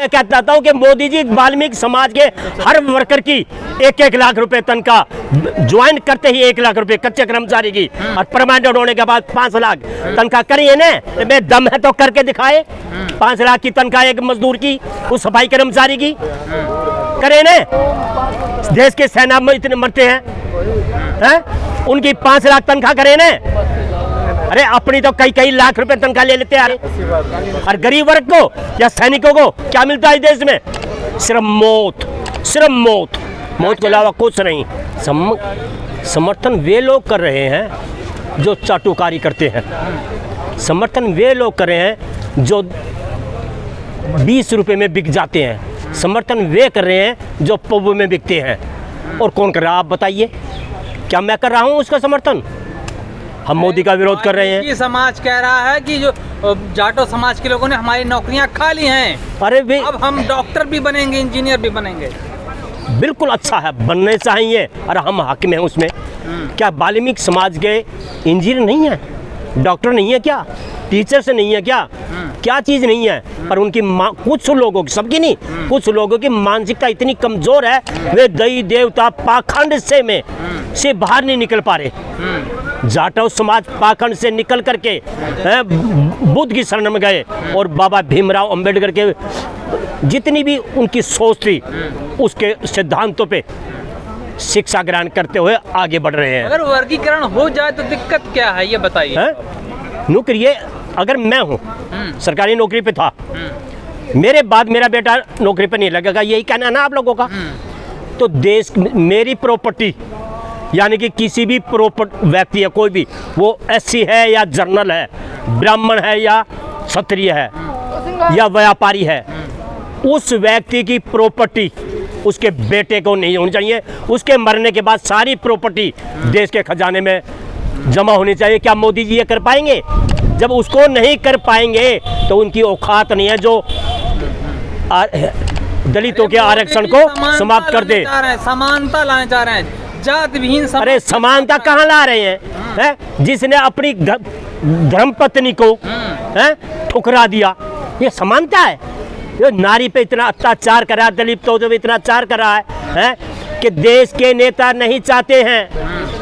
मैं कहता हूँ कि मोदी जी वाल्मीकि समाज के हर वर्कर की 1-1 लाख रुपए तनख्वाह, ज्वाइन करते ही 1 लाख रुपए कच्चे कर्मचारी की, और परमानेंट होने के बाद 5 लाख तनख्वाह करिए ना। मैं दम है तो करके दिखाए। 5 लाख की तनख्वाह एक मजदूर की, उस सफाई कर्मचारी की करे ना। देश के सेना में इतने मरते हैं, उनकी 5 लाख तनख्वाह करे ना। अरे अपनी तो कई लाख रुपए तनख्वाह ले लेते हैं। और गरीब वर्ग को या सैनिकों को क्या मिलता है इस देश में? सिर्फ मौत, सिर्फ मौत, मौत के अलावा कुछ नहीं। समर्थन वे लोग कर रहे हैं जो चाटुकारी करते हैं। समर्थन वे लोग कर रहे हैं जो 20 रुपए में बिक जाते हैं। समर्थन वे कर रहे हैं जो पब में बिकते हैं। और कौन कर रहा है आप बताइए? क्या मैं कर रहा हूँ उसका समर्थन? हम मोदी का विरोध कर रहे हैं। ये समाज कह रहा है कि जो जाटो समाज के लोगों ने हमारी नौकरियां खा ली हैं। अरे वे अब हम डॉक्टर भी बनेंगे, इंजीनियर भी बनेंगे। बिल्कुल अच्छा है, बनने चाहिए और हम हक में हैं उसमें। क्या वाल्मीकि समाज के इंजीनियर नहीं है, डॉक्टर नहीं है क्या, टीचर्स नहीं है क्या? क्या चीज़ नहीं है? पर उनकी कुछ लोगों की, सबकी नहीं, कुछ लोगों की मानसिकता इतनी कमज़ोर है, वे देवी देवता पाखंड से बाहर नहीं निकल पा रहे। जाटव समाज पाखंड से निकल करके बुद्ध की शरण में गए और बाबा भीमराव अंबेडकर के जितनी भी उनकी सोच थी उसके सिद्धांतों पे शिक्षा ग्रहण करते हुए आगे बढ़ रहे हैं। अगर वर्गीकरण हो जाए तो दिक्कत क्या है ये बताइए। नौकरी, अगर मैं हूँ सरकारी नौकरी पे था, मेरे बाद मेरा बेटा नौकरी पे नहीं लगेगा, यही कहना है ना आप लोगों का? तो देश मेरी प्रॉपर्टी यानी कि किसी भी व्यक्ति है, कोई भी, वो एससी है या जर्नल है, ब्राह्मण है या क्षत्रिय है या व्यापारी है, उस व्यक्ति की प्रॉपर्टी उसके बेटे को नहीं होनी चाहिए। उसके मरने के बाद सारी प्रॉपर्टी देश के खजाने में जमा होनी चाहिए। क्या मोदी जी ये कर पाएंगे? जब उसको नहीं कर पाएंगे तो उनकी औकात नहीं है जो दलितों के आरक्षण को समाप्त कर दे। समानता लाने जा रहे हैं, जात विहीन। अरे समानता कहाँ ला रहे हैं? जिसने अपनी धर्मपत्नी को ठुकरा दिया, ये समानता है? ये नारी पे इतना अत्याचार करा, दलित तो जब इतना अत्याचार करा है कि देश के नेता नहीं चाहते हैं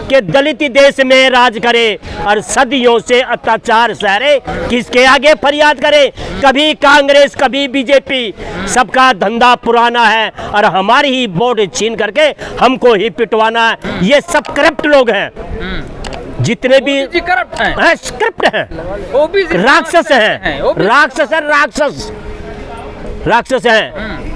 कि दलित देश में राज करे और सदियों से अत्याचार सहरे। किसके आगे फरियाद करे? कभी कांग्रेस, कभी बीजेपी, सबका धंधा पुराना है और हमारी ही वोट छीन करके हमको ही पिटवाना है। ये सब करप्ट लोग हैं, जितने भी करप्ट हैं, करप्ट हैं, राक्षस हैं, राक्षस है, राक्षस हैं।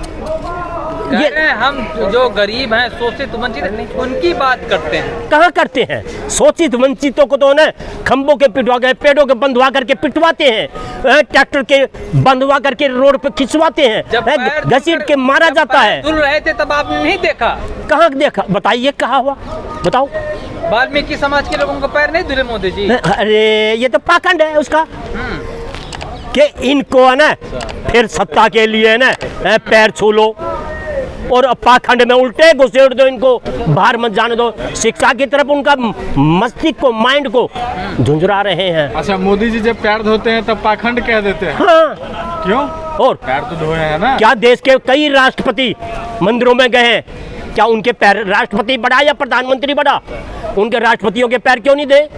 ये हम जो गरीब हैं, शोषित वंचित, उनकी बात करते हैं। कहाँ करते हैं? शोषित वंचितों को तो ना खंभों के पिटवा के, पेड़ों के बंधवा करके पिटवाते हैं, ट्रैक्टर के बंधवा करके रोड पे खिंचवाते हैं, घसीट के मारा जाता है। तुल रहे थे तब आपने नहीं देखा? कहाँ देखा? बताइए कहाँ हुआ, बताओ। वाल्मीकि समाज के लोगों को पैर नहीं धुले मोदी जी? अरे ये तो पाखंड है उसका कि इनको है ना फिर सत्ता के लिए ना पैर छू लो और पाखंड में उल्टे घुसेड़ दो, इनको बाहर मत जाने दो। शिक्षा की तरफ उनका मस्तिष्क को, माइंड को झुंझुरा रहे हैं। अच्छा, मोदी जी जब पैर धोते हैं तब पाखंड कह देते हैं? हाँ। क्यों? और पैर तो धोए हैं ना। क्या देश के कई राष्ट्रपति मंदिरों में गए हैं, क्या उनके पैर, राष्ट्रपति बड़ा या प्रधानमंत्री बड़ा, उनके राष्ट्रपतियों के पैर क्यों नहीं दे?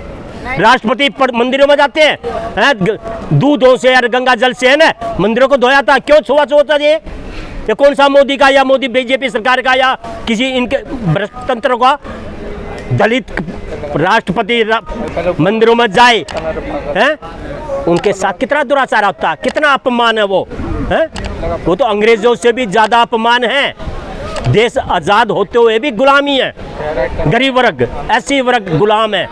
राष्ट्रपति मंदिरों में जाते हैं, दूधों से और गंगा जल से है ना मंदिरों को धोया था, क्यों छुआ छुआ? ये कौन सा मोदी का या मोदी बीजेपी सरकार का या किसी इनके भ्रष्टतंत्र का? दलित राष्ट्रपति मंदिरों में जाए हैं, उनके साथ कितना दुराचार होता है, कितना अपमान है वो है? वो तो अंग्रेजों से भी ज्यादा अपमान है। देश आजाद होते हुए भी गुलामी है, गरीब वर्ग, ऐसी वर्ग गुलाम है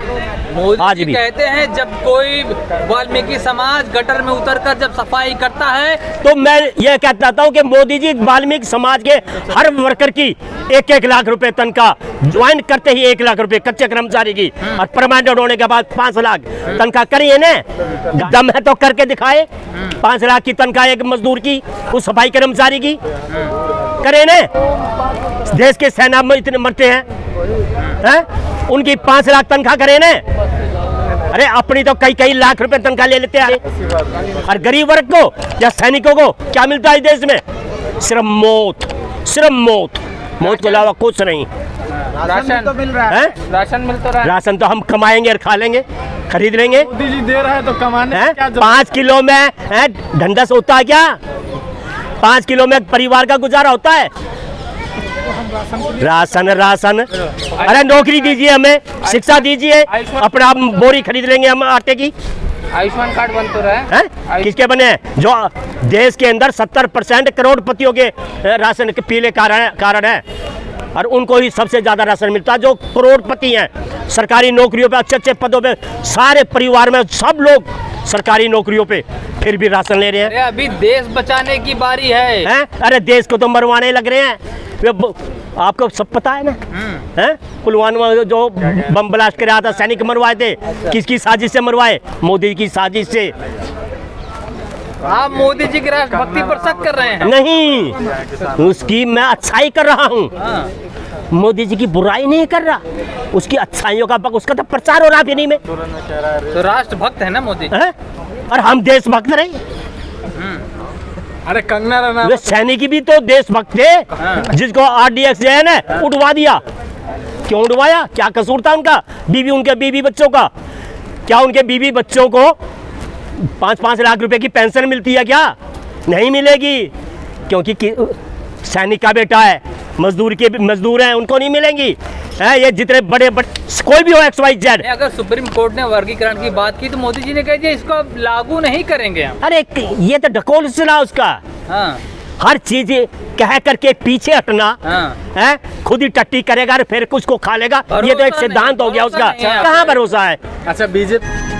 आज भी। कहते हैं जब कोई वाल्मीकि समाज गटर में उतरकर जब सफाई करता है, तो मैं ये कहता हूँ कि मोदी जी वाल्मीकि समाज के हर वर्कर की 1-1 लाख रुपए तनख्वाह, ज्वाइन करते ही 1 लाख रुपए कच्चे कर्मचारी की, और परमानेंट होने के बाद 5 लाख तनख्वाह करिए ना। दम है तो करके दिखाए। 5 लाख की तनख्वाह एक मजदूर की, उस सफाई कर्मचारी की करे ना। देश के सेना में इतने मरते हैं, उनकी 5 लाख तनख्वाह करे ना। अरे अपनी तो कई लाख रुपए तनख्वाह ले लेते हैं। और गरीब वर्ग को या सैनिकों को क्या मिलता है इस देश में? सिर्फ मौत, सिर्फ मौत, मौत के अलावा कुछ नहीं। राशन तो मिल रहा है, राशन मिल तो रहा है। राशन तो हम कमाएंगे और खा लेंगे, खरीद लेंगे। मोदी जी दे रहे हैं तो कमाने हैं? की क्या जरूरत 5 किलो में हैं, ढंढस होता है क्या? 5 किलो में परिवार का गुजारा होता है? राशन राशन, अरे नौकरी दीजिए, हमें शिक्षा दीजिए, अपना आप बोरी खरीद लेंगे हम आटे की। आयुष्मान कार्ड बन तो रहा है। किसके बने हैं? जो देश के अंदर 70% करोड़पतियों के राशन के पीले कारण है, और उनको ही सबसे ज्यादा राशन मिलता है जो करोड़पति हैं, सरकारी नौकरियों पे, अच्छे अच्छे पदों पे, सारे परिवार में सब लोग सरकारी नौकरियों पे, फिर भी राशन ले रहे हैं। अरे अभी देश बचाने की बारी है। हैं? अरे देश को तो मरवाने लग रहे हैं। आपको सब पता है ना, हैं? पुलवामा में जो बम ब्लास्ट कराया था, सैनिक मरवाए थे, किसकी साजिश से मरवाए? मोदी की साजिश से। आप मोदी जी की राष्ट्रभक्ति पर शक कर रहे हैं? नहीं, उसकी मैं अच्छाई कर रहा हूँ, मोदी जी की बुराई नहीं कर रहा, उसकी अच्छाइयों का उसका तो प्रचार हो रहा है नहीं में। तो राष्ट्रभक्त है ना मोदी जी? हैं? और हम देशभक्त रहे। अरे कंगना वे रनावत सैनिक भी तो देशभक्त थे, जिसको RDX जो है ना उठवा दिया। क्यों उठवाया? क्या कसूर था उनका? उनके बीवी बच्चों का क्या? उनके बीवी बच्चों को 5-5 लाख रुपए की पेंशन मिलती है क्या? नहीं मिलेगी, क्योंकि सैनिक का बेटा है, मजदूर हैं, उनको नहीं मिलेंगी। है ये जितने बड़े कोई भी हो XYZ। अगर सुप्रीम कोर्ट ने वर्गीकरण की बात की तो मोदी जी ने कह दिया इसको अब लागू नहीं करेंगे हम। अरे ये तो ढकोल चला उसका। हाँ। हर चीज कह करके पीछे हटना, हाँ। है खुद ही टट्टी करेगा और फिर कुछ को खा लेगा, ये तो एक भरोसा सिद्धांत नहीं, हो गया भरोसा उसका। नहीं है। कहाँ भरोसा है? अच्छा बीजेपी